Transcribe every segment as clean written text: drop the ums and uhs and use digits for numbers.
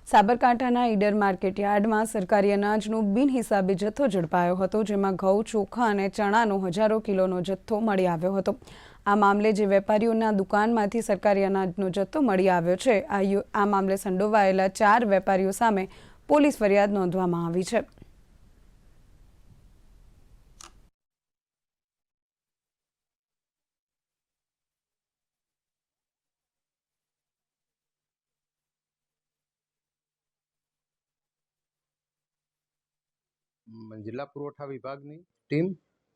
સાબરકાંઠાના ઈડર માર્કેટ યાર્ડમાં સરકારી અનાજનો બિનહિસાબી જથ્થો ઝડપાયો હતો, જેમાં ઘઉં, ચોખા અને ચણાનો હજારો કિલોનો જથ્થો મળી આવ્યો હતો। આ મામલે જે વેપારીઓના દુકાનમાંથી સરકારી અનાજનો જથ્થો મળી આવ્યો છે, આ મામલે સંડોવાયેલા 4 વેપારીઓ સામે પોલીસ ફરિયાદ નોંધવામાં આવી છે। જિલ્લા પુરવઠા વિભાગની ટીમ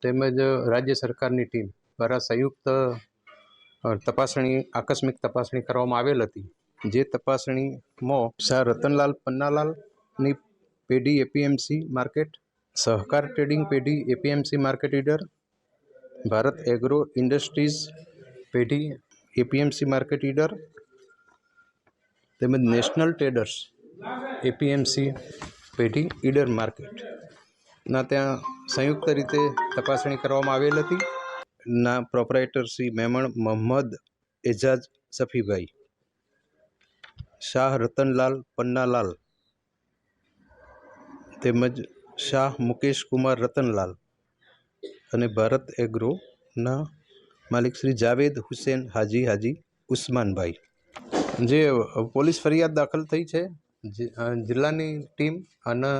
તેમજ રાજ્ય સરકારની ટીમ દ્વારા સંયુક્ત તપાસણી આકસ્મિક તપાસણી કરવામાં આવેલ હતી। જે તપાસણીમાં શાહ રતનલાલ પન્નાલાલની પેઢી એપીએમસી માર્કેટ, સહકાર ટ્રેડિંગ પેઢી APMC market Idar, Bharat agro industries પેઢી એપીએમસી માર્કેટ ઈડર તેમજ નેશનલ ટ્રેડર્સ એપીએમસી પેઢી ઈડર માર્કેટ ના ત્યાં સંયુક્ત રીતે તપાસણી કરવામાં આવેલ હતી। ના પ્રોપરાઇટર શ્રી મેમણ મોહમ્મદ એજાજ સફીભાઈ, શાહ રતનલાલ પન્નાલાલ તેમજ શાહ મુકેશ કુમાર રતનલાલ અને ભારત એગ્રોના માલિક શ્રી જાવેદ હુસેન હાજી ઉસ્માનભાઈ, જે પોલીસ ફરિયાદ દાખલ થઈ છે। જિલ્લાની ટીમ અને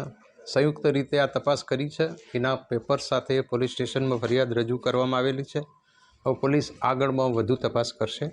સંયુક્ત રીતે આ તપાસ કરી છે। એના પેપર સાથે પોલીસ સ્ટેશનમાં ફરિયાદ રજૂ કરવામાં આવેલી છે। હવે પોલીસ આગળમાં વધુ તપાસ કરશે।